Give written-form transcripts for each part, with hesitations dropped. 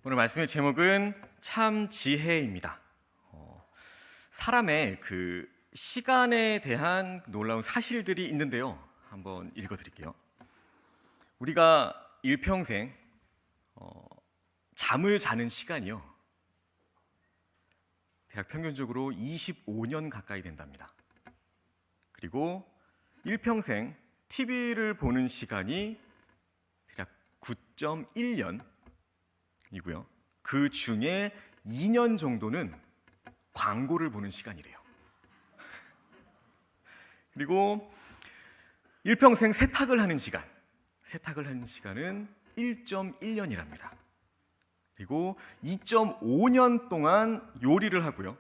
오늘 말씀의 제목은 참 지혜입니다. 사람의 그 시간에 대한 놀라운 사실들이 있는데요. 한번 읽어드릴게요. 우리가 일평생 잠을 자는 시간이요, 대략 평균적으로 25년 가까이 된답니다. 그리고 일평생 TV를 보는 시간이 대략 9.1년이고요. 그 중에 2년 정도는 광고를 보는 시간이래요. 그리고 일평생 세탁을 하는 시간은 1.1년이랍니다. 그리고 2.5년 동안 요리를 하고요,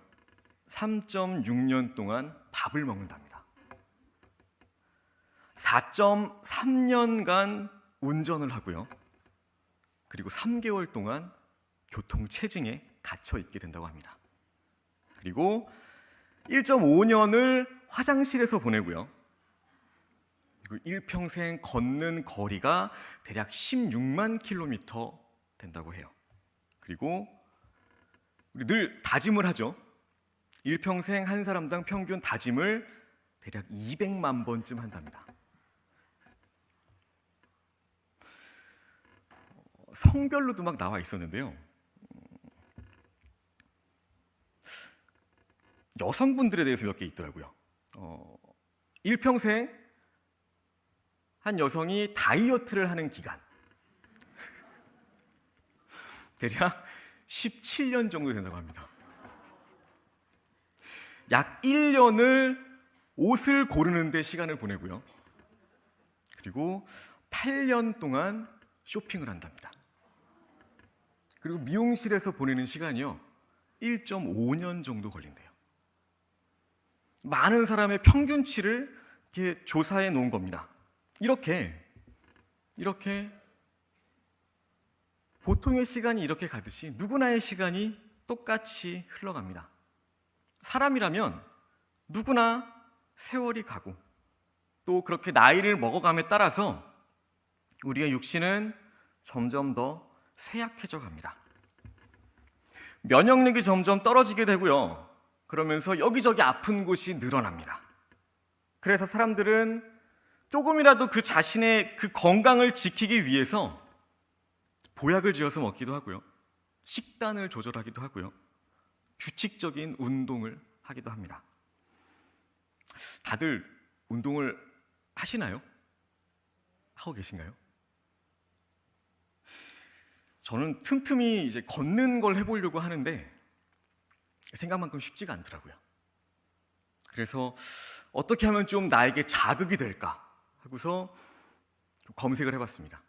3.6년 동안 밥을 먹는답니다. 4.3년간 운전을 하고요, 그리고 3개월 동안 교통체증에 갇혀 있게 된다고 합니다. 그리고 1.5년을 화장실에서 보내고요, 그리고 일평생 걷는 거리가 대략 16만 킬로미터 된다고 해요. 그리고 우리 늘 다짐을 하죠. 일평생 한 사람당 평균 다짐을 대략 200만 번쯤 한답니다. 성별로도 막 나와 있었는데요. 여성분들에 대해서 몇 개 있더라고요. 일평생 한 여성이 다이어트를 하는 기간 대략 17년 정도 된다고 합니다. 약 1년을 옷을 고르는 데 시간을 보내고요, 그리고 8년 동안 쇼핑을 한답니다. 그리고 미용실에서 보내는 시간이요, 1.5년 정도 걸린대요. 많은 사람의 평균치를 이렇게 조사해 놓은 겁니다. 이렇게 보통의 시간이 이렇게 가듯이 누구나의 시간이 똑같이 흘러갑니다. 사람이라면 누구나 세월이 가고, 또 그렇게 나이를 먹어감에 따라서 우리의 육신은 점점 더 쇠약해져 갑니다. 면역력이 점점 떨어지게 되고요, 그러면서 여기저기 아픈 곳이 늘어납니다. 그래서 사람들은 조금이라도 그 자신의 그 건강을 지키기 위해서 보약을 지어서 먹기도 하고요, 식단을 조절하기도 하고요, 규칙적인 운동을 하기도 합니다. 다들 운동을 하시나요? 하고 계신가요? 저는 틈틈이 이제 걷는 걸 해보려고 하는데 생각만큼 쉽지가 않더라고요. 그래서 어떻게 하면 좀 나에게 자극이 될까 하고서 좀 검색을 해봤습니다.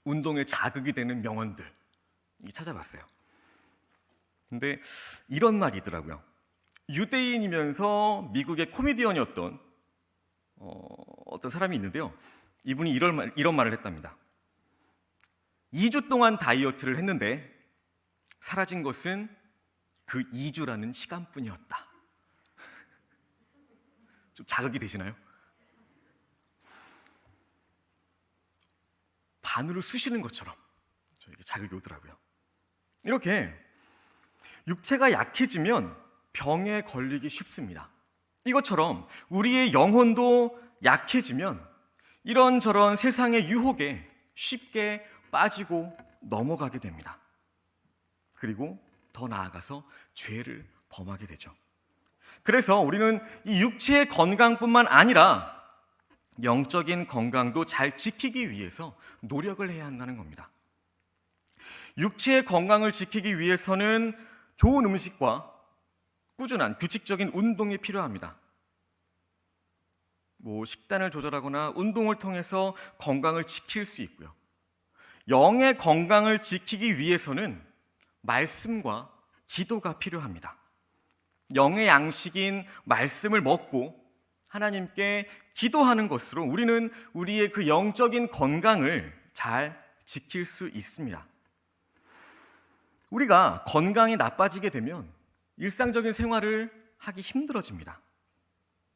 운동에 자극이 되는 명언들 찾아봤어요. 근데 이런 말이 있더라고요. 유대인이면서 미국의 코미디언이었던 어떤 사람이 있는데요. 이분이 이런 말을 했답니다. 2주 동안 다이어트를 했는데 사라진 것은 그 2주라는 시간뿐이었다. 좀 자극이 되시나요? 바늘을 쑤시는 것처럼 저에게 자극이 오더라고요. 이렇게 육체가 약해지면 병에 걸리기 쉽습니다. 이것처럼 우리의 영혼도 약해지면 이런저런 세상의 유혹에 쉽게 빠지고 넘어가게 됩니다. 그리고 더 나아가서 죄를 범하게 되죠. 그래서 우리는 이 육체의 건강뿐만 아니라 영적인 건강도 잘 지키기 위해서 노력을 해야 한다는 겁니다. 육체의 건강을 지키기 위해서는 좋은 음식과 꾸준한 규칙적인 운동이 필요합니다. 식단을 조절하거나 운동을 통해서 건강을 지킬 수 있고요. 영의 건강을 지키기 위해서는 말씀과 기도가 필요합니다. 영의 양식인 말씀을 먹고 하나님께 기도하는 것으로 우리는 우리의 그 영적인 건강을 잘 지킬 수 있습니다. 우리가 건강이 나빠지게 되면 일상적인 생활을 하기 힘들어집니다.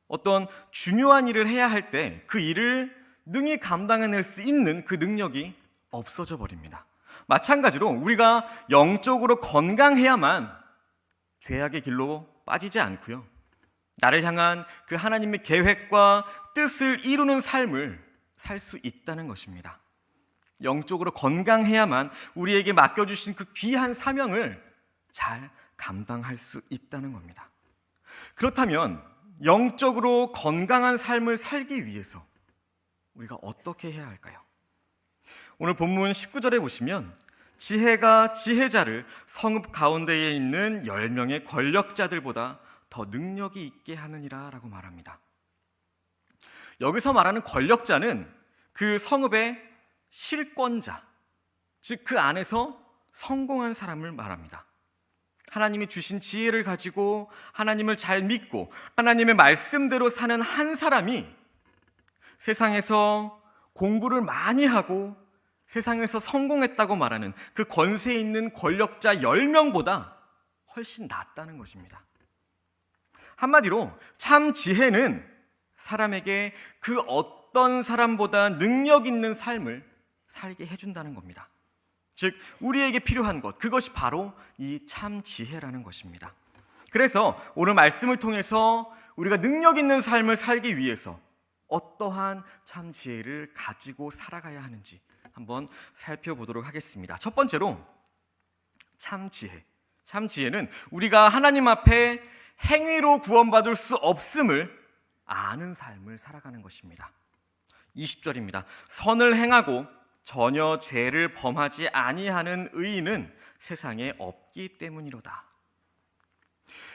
어떤 중요한 일을 해야 할 때 그 일을 능히 감당해낼 수 있는 그 능력이 없어져 버립니다. 마찬가지로 우리가 영적으로 건강해야만 죄악의 길로 빠지지 않고요. 나를 향한 그 하나님의 계획과 뜻을 이루는 삶을 살 수 있다는 것입니다. 영적으로 건강해야만 우리에게 맡겨주신 그 귀한 사명을 잘 감당할 수 있다는 겁니다. 그렇다면 영적으로 건강한 삶을 살기 위해서 우리가 어떻게 해야 할까요? 오늘 본문 19절에 보시면 지혜가 지혜자를 성읍 가운데에 있는 10명의 권력자들보다 더 능력이 있게 하느니라 라고 말합니다. 여기서 말하는 권력자는 그 성읍의 실권자, 즉 그 안에서 성공한 사람을 말합니다. 하나님이 주신 지혜를 가지고 하나님을 잘 믿고 하나님의 말씀대로 사는 한 사람이 세상에서 공부를 많이 하고 세상에서 성공했다고 말하는 그 권세 있는 권력자 10명보다 훨씬 낫다는 것입니다. 한마디로 참 지혜는 사람에게 그 어떤 사람보다 능력 있는 삶을 살게 해준다는 겁니다. 즉 우리에게 필요한 것, 그것이 바로 이 참 지혜라는 것입니다. 그래서 오늘 말씀을 통해서 우리가 능력 있는 삶을 살기 위해서 어떠한 참 지혜를 가지고 살아가야 하는지 한번 살펴보도록 하겠습니다. 첫 번째로 참 지혜. 참 지혜는 우리가 하나님 앞에 행위로 구원받을 수 없음을 아는 삶을 살아가는 것입니다. 20절입니다. 선을 행하고 전혀 죄를 범하지 아니하는 의인은 세상에 없기 때문이로다.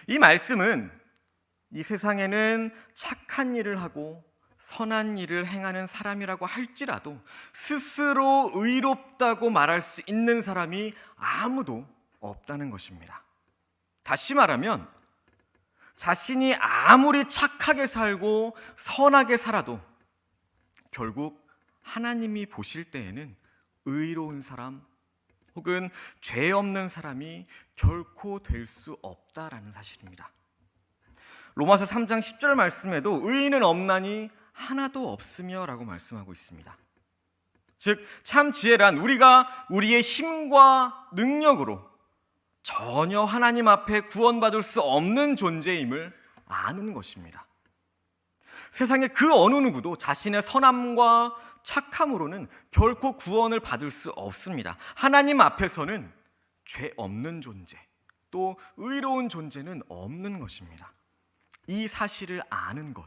이 말씀은 이 세상에는 착한 일을 하고 선한 일을 행하는 사람이라고 할지라도 스스로 의롭다고 말할 수 있는 사람이 아무도 없다는 것입니다. 다시 말하면 자신이 아무리 착하게 살고 선하게 살아도 결국 하나님이 보실 때에는 의로운 사람 혹은 죄 없는 사람이 결코 될 수 없다라는 사실입니다. 로마서 3장 10절 말씀에도 의인은 없나니 하나도 없으며 라고 말씀하고 있습니다. 즉 참 지혜란 우리가 우리의 힘과 능력으로 전혀 하나님 앞에 구원받을 수 없는 존재임을 아는 것입니다. 세상의 그 어느 누구도 자신의 선함과 착함으로는 결코 구원을 받을 수 없습니다. 하나님 앞에서는 죄 없는 존재, 또 의로운 존재는 없는 것입니다. 이 사실을 아는 것,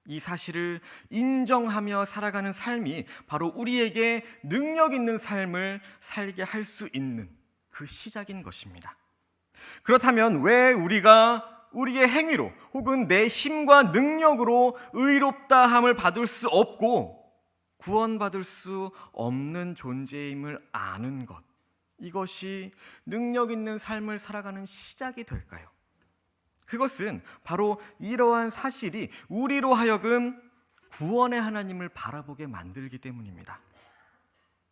이 사실을 인정하며 살아가는 삶이 바로 우리에게 능력 있는 삶을 살게 할 수 있는 그 시작인 것입니다. 그렇다면 왜 우리가 우리의 행위로 혹은 내 힘과 능력으로 의롭다함을 받을 수 없고 구원받을 수 없는 존재임을 아는 것, 이것이 능력 있는 삶을 살아가는 시작이 될까요? 그것은 바로 이러한 사실이 우리로 하여금 구원의 하나님을 바라보게 만들기 때문입니다.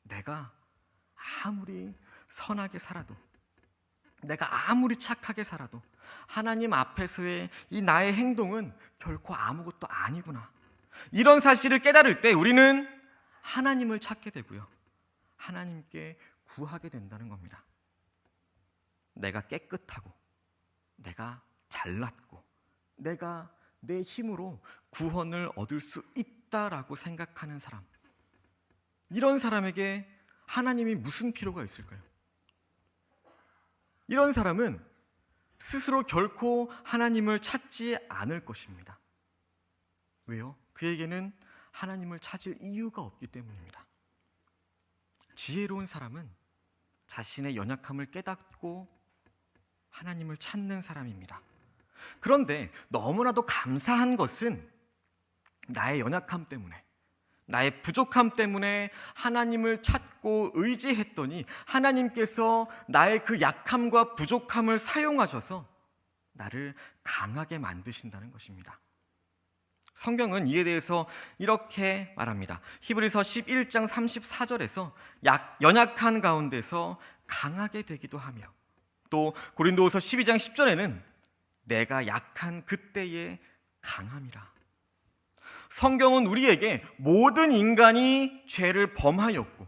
내가 아무리 선하게 살아도, 내가 아무리 착하게 살아도 하나님 앞에서의 이 나의 행동은 결코 아무것도 아니구나. 이런 사실을 깨달을 때 우리는 하나님을 찾게 되고요, 하나님께 구하게 된다는 겁니다. 내가 깨끗하고 내가 잘났고 내가 내 힘으로 구원을 얻을 수 있다라고 생각하는 사람, 이런 사람에게 하나님이 무슨 필요가 있을까요? 이런 사람은 스스로 결코 하나님을 찾지 않을 것입니다. 왜요? 그에게는 하나님을 찾을 이유가 없기 때문입니다. 지혜로운 사람은 자신의 연약함을 깨닫고 하나님을 찾는 사람입니다. 그런데 너무나도 감사한 것은 나의 연약함 때문에, 나의 부족함 때문에 하나님을 찾고 의지했더니 하나님께서 나의 그 약함과 부족함을 사용하셔서 나를 강하게 만드신다는 것입니다. 성경은 이에 대해서 이렇게 말합니다. 히브리서 11장 34절에서 연약한 가운데서 강하게 되기도 하며, 또 고린도후서 12장 10절에는 내가 약한 그때에 강함이라. 성경은 우리에게 모든 인간이 죄를 범하였고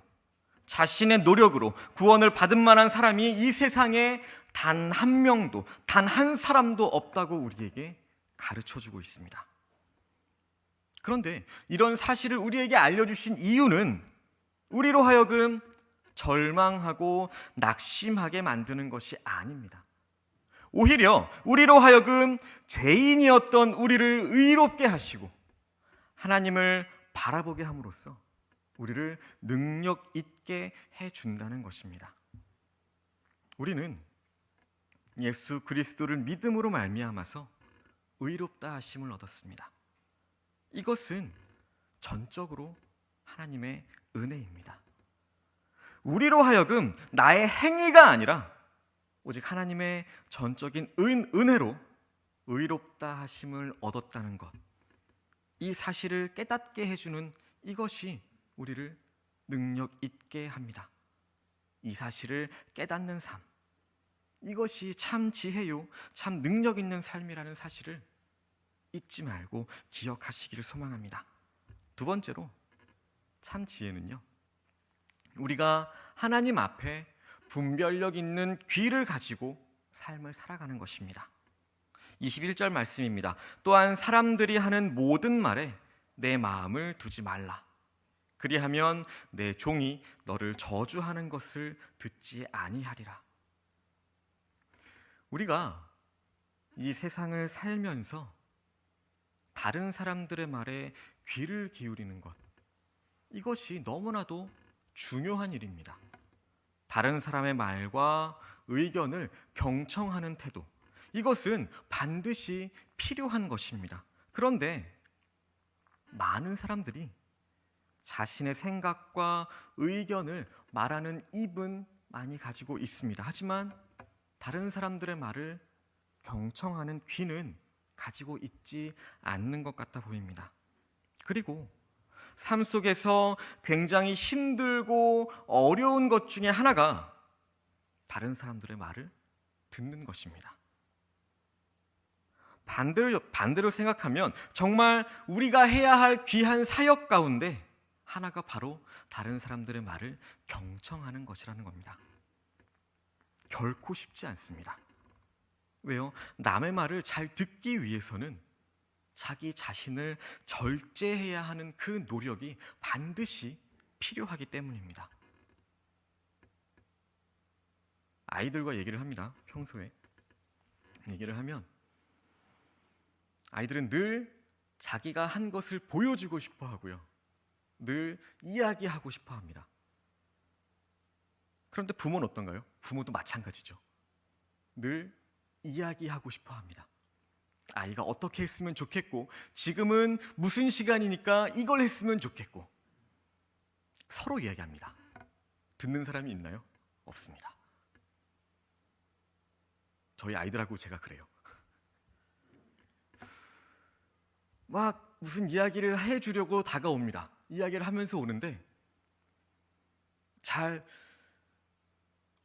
자신의 노력으로 구원을 받은 만한 사람이 이 세상에 단 한 명도, 단 한 사람도 없다고 우리에게 가르쳐주고 있습니다. 그런데 이런 사실을 우리에게 알려주신 이유는 우리로 하여금 절망하고 낙심하게 만드는 것이 아닙니다. 오히려 우리로 하여금 죄인이었던 우리를 의롭게 하시고 하나님을 바라보게 함으로써 우리를 능력 있게 해준다는 것입니다. 우리는 예수 그리스도를 믿음으로 말미암아서 의롭다 하심을 얻었습니다. 이것은 전적으로 하나님의 은혜입니다. 우리로 하여금 나의 행위가 아니라 오직 하나님의 전적인 은혜로 의롭다 하심을 얻었다는 것, 이 사실을 깨닫게 해주는 이것이 우리를 능력 있게 합니다. 이 사실을 깨닫는 삶, 이것이 참 지혜요, 참 능력 있는 삶이라는 사실을 잊지 말고 기억하시기를 소망합니다. 두 번째로, 참 지혜는요, 우리가 하나님 앞에 분별력 있는 귀를 가지고 삶을 살아가는 것입니다. 21절 말씀입니다. 또한 사람들이 하는 모든 말에 내 마음을 두지 말라. 그리하면 내 종이 너를 저주하는 것을 듣지 아니하리라. 우리가 이 세상을 살면서 다른 사람들의 말에 귀를 기울이는 것, 이것이 너무나도 중요한 일입니다. 다른 사람의 말과 의견을 경청하는 태도, 이것은 반드시 필요한 것입니다. 그런데 많은 사람들이 자신의 생각과 의견을 말하는 입은 많이 가지고 있습니다. 하지만 다른 사람들의 말을 경청하는 귀는 가지고 있지 않는 것 같아 보입니다. 그리고 삶 속에서 굉장히 힘들고 어려운 것 중에 하나가 다른 사람들의 말을 듣는 것입니다. 반대로 생각하면 정말 우리가 해야 할 귀한 사역 가운데 하나가 바로 다른 사람들의 말을 경청하는 것이라는 겁니다. 결코 쉽지 않습니다. 왜요? 남의 말을 잘 듣기 위해서는 자기 자신을 절제해야 하는 그 노력이 반드시 필요하기 때문입니다. 아이들과 얘기를 합니다. 평소에 얘기를 하면 아이들은 늘 자기가 한 것을 보여주고 싶어 하고요, 늘 이야기하고 싶어 합니다. 그런데 부모는 어떤가요? 부모도 마찬가지죠. 늘 이야기하고 싶어 합니다. 아이가 어떻게 했으면 좋겠고, 지금은 무슨 시간이니까 이걸 했으면 좋겠고, 서로 이야기합니다. 듣는 사람이 있나요? 없습니다. 저희 아이들하고 제가 그래요. 막 무슨 이야기를 해주려고 다가옵니다. 이야기를 하면서 오는데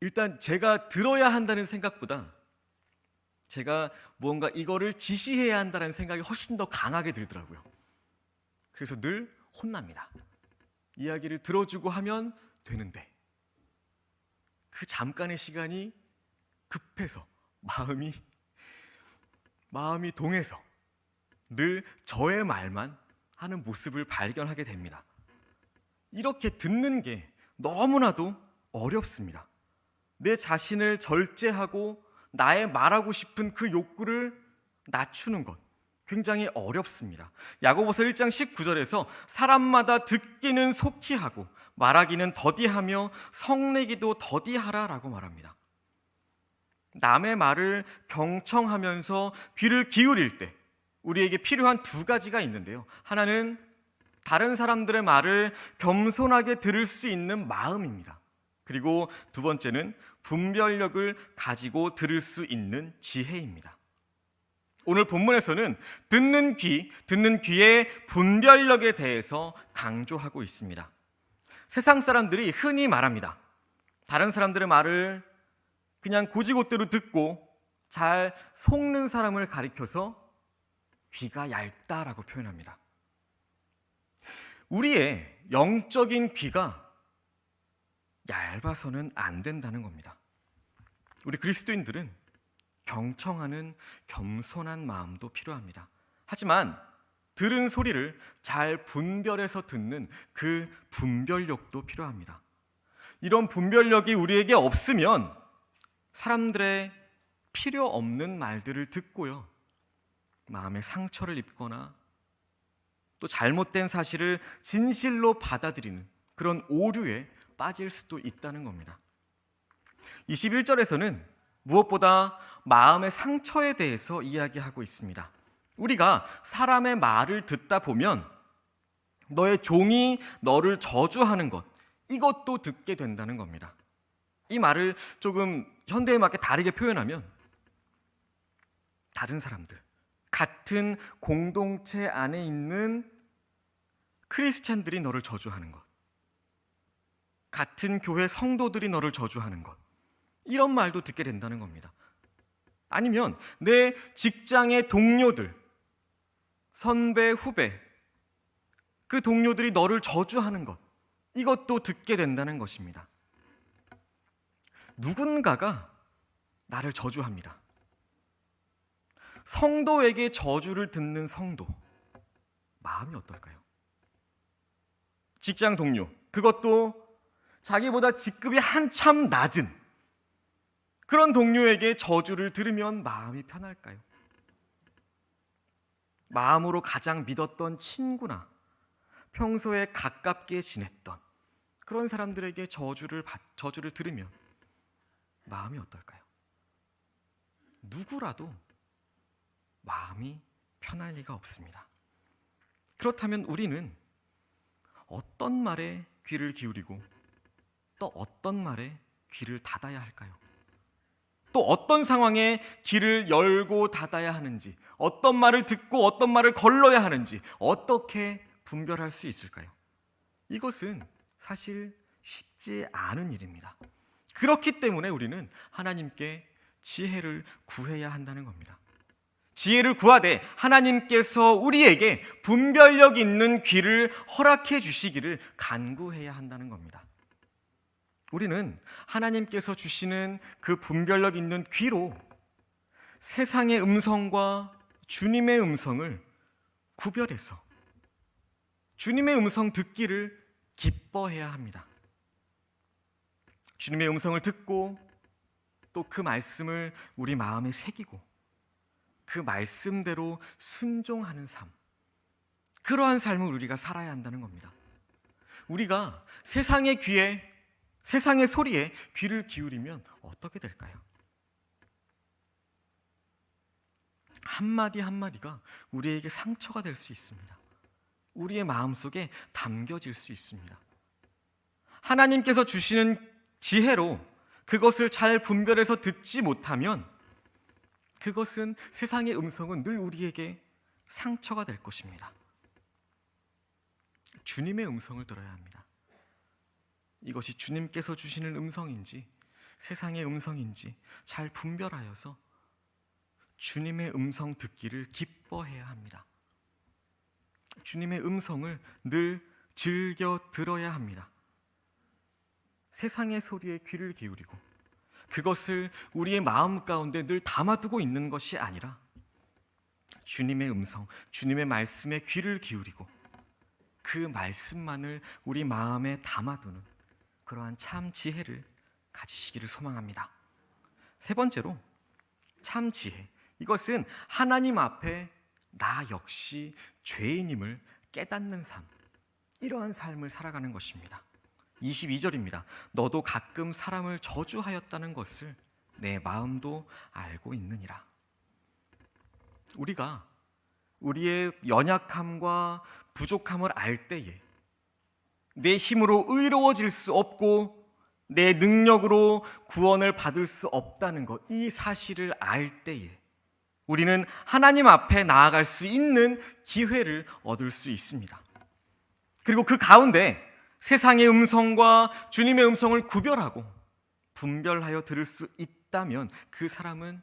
일단 제가 들어야 한다는 생각보다 제가 무언가 이거를 지시해야 한다는 생각이 훨씬 더 강하게 들더라고요. 그래서 늘 혼납니다. 이야기를 들어주고 하면 되는데 그 잠깐의 시간이 급해서 마음이 동해서 늘 저의 말만 하는 모습을 발견하게 됩니다. 이렇게 듣는 게 너무나도 어렵습니다. 내 자신을 절제하고 나의 말하고 싶은 그 욕구를 낮추는 것 굉장히 어렵습니다. 야고보서 1장 19절에서 사람마다 듣기는 속히 하고 말하기는 더디하며 성내기도 더디하라 라고 말합니다. 남의 말을 경청하면서 귀를 기울일 때 우리에게 필요한 두 가지가 있는데요. 하나는 다른 사람들의 말을 겸손하게 들을 수 있는 마음입니다. 그리고 두 번째는 분별력을 가지고 들을 수 있는 지혜입니다. 오늘 본문에서는 듣는 귀의 분별력에 대해서 강조하고 있습니다. 세상 사람들이 흔히 말합니다. 다른 사람들의 말을 그냥 고지고대로 듣고 잘 속는 사람을 가리켜서 귀가 얇다라고 표현합니다. 우리의 영적인 귀가 얇아서는 안 된다는 겁니다. 우리 그리스도인들은 경청하는 겸손한 마음도 필요합니다. 하지만 들은 소리를 잘 분별해서 듣는 그 분별력도 필요합니다. 이런 분별력이 우리에게 없으면 사람들의 필요 없는 말들을 듣고요, 마음에 상처를 입거나 또 잘못된 사실을 진실로 받아들이는 그런 오류에 빠질 수도 있다는 겁니다. 21절에서는 무엇보다 마음의 상처에 대해서 이야기하고 있습니다. 우리가 사람의 말을 듣다 보면 너의 종이 너를 저주하는 것, 이것도 듣게 된다는 겁니다. 이 말을 조금 현대에 맞게 다르게 표현하면 다른 사람들, 같은 공동체 안에 있는 크리스찬들이 너를 저주하는 것, 같은 교회 성도들이 너를 저주하는 것, 이런 말도 듣게 된다는 겁니다. 아니면 내 직장의 동료들, 선배, 후배, 그 동료들이 너를 저주하는 것, 이것도 듣게 된다는 것입니다. 누군가가 나를 저주합니다. 성도에게 저주를 듣는 성도, 마음이 어떨까요? 직장 동료, 그것도 자기보다 직급이 한참 낮은 그런 동료에게 저주를 들으면 마음이 편할까요? 마음으로 가장 믿었던 친구나 평소에 가깝게 지냈던 그런 사람들에게 저주를 들으면 마음이 어떨까요? 누구라도 마음이 편할 리가 없습니다. 그렇다면 우리는 어떤 말에 귀를 기울이고 또 어떤 말에 귀를 닫아야 할까요? 또 어떤 상황에 귀를 열고 닫아야 하는지, 어떤 말을 듣고 어떤 말을 걸러야 하는지 어떻게 분별할 수 있을까요? 이것은 사실 쉽지 않은 일입니다. 그렇기 때문에 우리는 하나님께 지혜를 구해야 한다는 겁니다. 지혜를 구하되 하나님께서 우리에게 분별력 있는 귀를 허락해 주시기를 간구해야 한다는 겁니다. 우리는 하나님께서 주시는 그 분별력 있는 귀로 세상의 음성과 주님의 음성을 구별해서 주님의 음성 듣기를 기뻐해야 합니다. 주님의 음성을 듣고 또 그 말씀을 우리 마음에 새기고 그 말씀대로 순종하는 삶, 그러한 삶을 우리가 살아야 한다는 겁니다. 우리가 세상의 귀에, 세상의 소리에 귀를 기울이면 어떻게 될까요? 한마디 한마디가 우리에게 상처가 될 수 있습니다. 우리의 마음속에 담겨질 수 있습니다. 하나님께서 주시는 지혜로 그것을 잘 분별해서 듣지 못하면 그것은, 세상의 음성은 늘 우리에게 상처가 될 것입니다. 주님의 음성을 들어야 합니다. 이것이 주님께서 주시는 음성인지 세상의 음성인지 잘 분별하여서 주님의 음성 듣기를 기뻐해야 합니다. 주님의 음성을 늘 즐겨 들어야 합니다. 세상의 소리에 귀를 기울이고 그것을 우리의 마음 가운데 늘 담아두고 있는 것이 아니라 주님의 음성, 주님의 말씀에 귀를 기울이고 그 말씀만을 우리 마음에 담아두는 그러한 참 지혜를 가지시기를 소망합니다. 세 번째로, 참 지혜. 이것은 하나님 앞에 나 역시 죄인임을 깨닫는 삶, 이러한 삶을 살아가는 것입니다. 22절입니다. 너도 가끔 사람을 저주하였다는 것을 내 마음도 알고 있느니라. 우리가 우리의 연약함과 부족함을 알 때에 내 힘으로 의로워질 수 없고 내 능력으로 구원을 받을 수 없다는 것, 이 사실을 알 때에 우리는 하나님 앞에 나아갈 수 있는 기회를 얻을 수 있습니다. 그리고 그 가운데 세상의 음성과 주님의 음성을 구별하고 분별하여 들을 수 있다면 그 사람은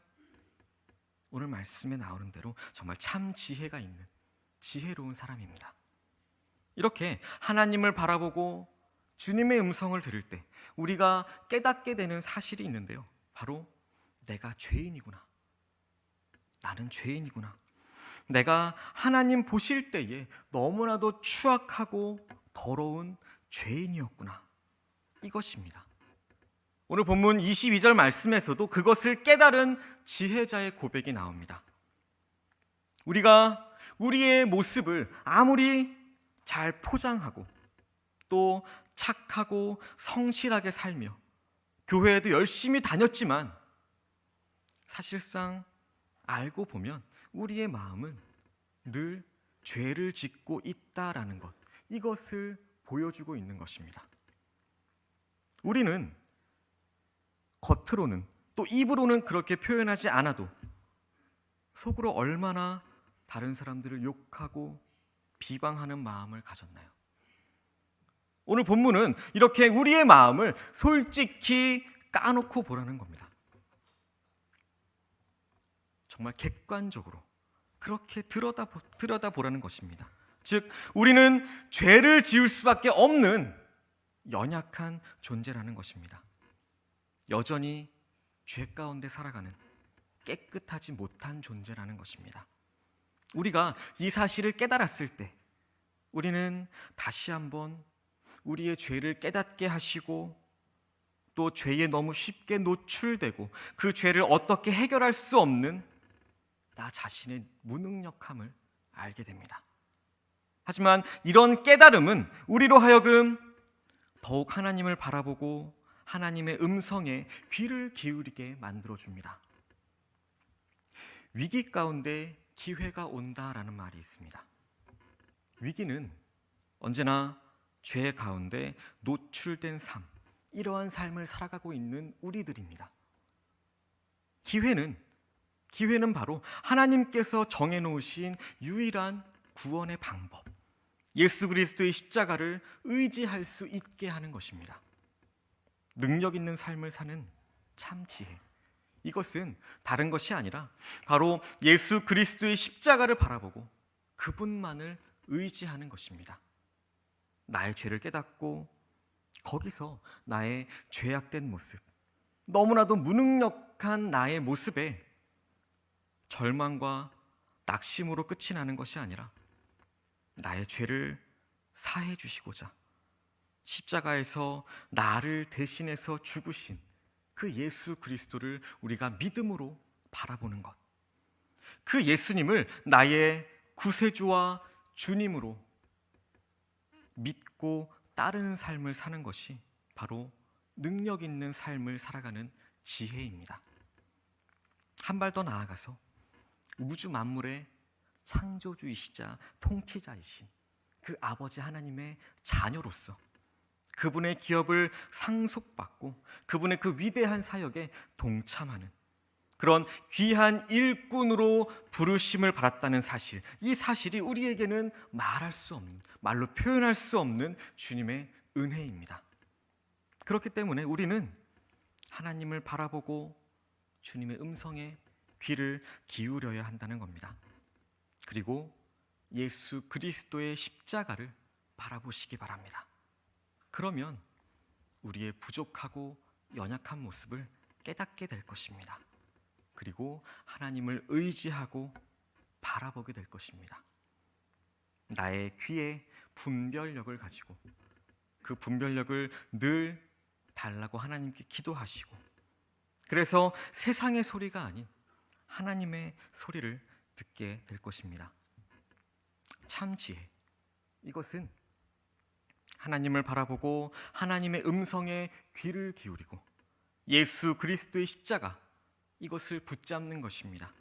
오늘 말씀에 나오는 대로 정말 참 지혜가 있는 지혜로운 사람입니다. 이렇게 하나님을 바라보고 주님의 음성을 들을 때 우리가 깨닫게 되는 사실이 있는데요. 바로 내가 죄인이구나. 나는 죄인이구나. 내가 하나님 보실 때에 너무나도 추악하고 더러운 죄인이었구나. 이것입니다. 오늘 본문 22절 말씀에서도 그것을 깨달은 지혜자의 고백이 나옵니다. 우리가 우리의 모습을 아무리 잘 포장하고 또 착하고 성실하게 살며 교회에도 열심히 다녔지만 사실상 알고 보면 우리의 마음은 늘 죄를 짓고 있다라는 것, 이것을 보여주고 있는 것입니다. 우리는 겉으로는 또 입으로는 그렇게 표현하지 않아도 속으로 얼마나 다른 사람들을 욕하고 비방하는 마음을 가졌나요? 오늘 본문은 이렇게 우리의 마음을 솔직히 까놓고 보라는 겁니다. 정말 객관적으로 그렇게 들여다보라는 것입니다. 즉 우리는 죄를 지을 수밖에 없는 연약한 존재라는 것입니다. 여전히 죄 가운데 살아가는 깨끗하지 못한 존재라는 것입니다. 우리가 이 사실을 깨달았을 때 우리는 다시 한번 우리의 죄를 깨닫게 하시고 또 죄에 너무 쉽게 노출되고 그 죄를 어떻게 해결할 수 없는 나 자신의 무능력함을 알게 됩니다. 하지만 이런 깨달음은 우리로 하여금 더욱 하나님을 바라보고 하나님의 음성에 귀를 기울이게 만들어줍니다. 위기 가운데 기회가 온다라는 말이 있습니다. 위기는 언제나 죄 가운데 노출된 삶, 이러한 삶을 살아가고 있는 우리들입니다. 기회는 바로 하나님께서 정해놓으신 유일한 구원의 방법, 예수 그리스도의 십자가를 의지할 수 있게 하는 것입니다. 능력 있는 삶을 사는 참 지혜, 이것은 다른 것이 아니라 바로 예수 그리스도의 십자가를 바라보고 그분만을 의지하는 것입니다. 나의 죄를 깨닫고 거기서 나의 죄악된 모습, 너무나도 무능력한 나의 모습에 절망과 낙심으로 끝이 나는 것이 아니라 나의 죄를 사해 주시고자 십자가에서 나를 대신해서 죽으신 그 예수 그리스도를 우리가 믿음으로 바라보는 것, 그 예수님을 나의 구세주와 주님으로 믿고 따르는 삶을 사는 것이 바로 능력 있는 삶을 살아가는 지혜입니다. 한 발 더 나아가서 우주 만물의 창조주이시자 통치자이신 그 아버지 하나님의 자녀로서 그분의 기업을 상속받고 그분의 그 위대한 사역에 동참하는 그런 귀한 일꾼으로 부르심을 받았다는 사실, 이 사실이 우리에게는 말할 수 없는, 말로 표현할 수 없는 주님의 은혜입니다. 그렇기 때문에 우리는 하나님을 바라보고 주님의 음성에 귀를 기울여야 한다는 겁니다. 그리고 예수 그리스도의 십자가를 바라보시기 바랍니다. 그러면 우리의 부족하고 연약한 모습을 깨닫게 될 것입니다. 그리고 하나님을 의지하고 바라보게 될 것입니다. 나의 귀에 분별력을 가지고 그 분별력을 늘 달라고 하나님께 기도하시고, 그래서 세상의 소리가 아닌 하나님의 소리를 듣게 될 것입니다. 참 지혜, 이것은 하나님을 바라보고 하나님의 음성에 귀를 기울이고 예수 그리스도의 십자가, 이것을 붙잡는 것입니다.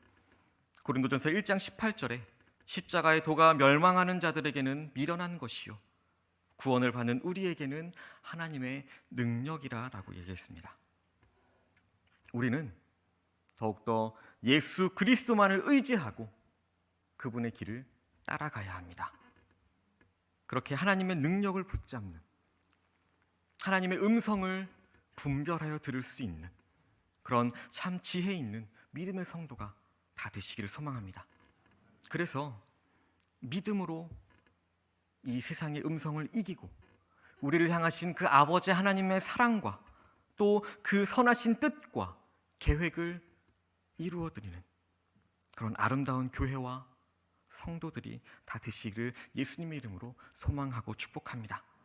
고린도전서 1장 18절에 십자가의 도가 멸망하는 자들에게는 미련한 것이요 구원을 받는 우리에게는 하나님의 능력이라라고 얘기했습니다. 우리는 더욱더 예수 그리스도만을 의지하고 그분의 길을 따라가야 합니다. 그렇게 하나님의 능력을 붙잡는, 하나님의 음성을 분별하여 들을 수 있는 그런 참 지혜 있는 믿음의 성도가 다 되시기를 소망합니다. 그래서 믿음으로 이 세상의 음성을 이기고 우리를 향하신 그 아버지 하나님의 사랑과 또 그 선하신 뜻과 계획을 이루어드리는 그런 아름다운 교회와 성도들이 다 되시기를 예수님의 이름으로 소망하고 축복합니다.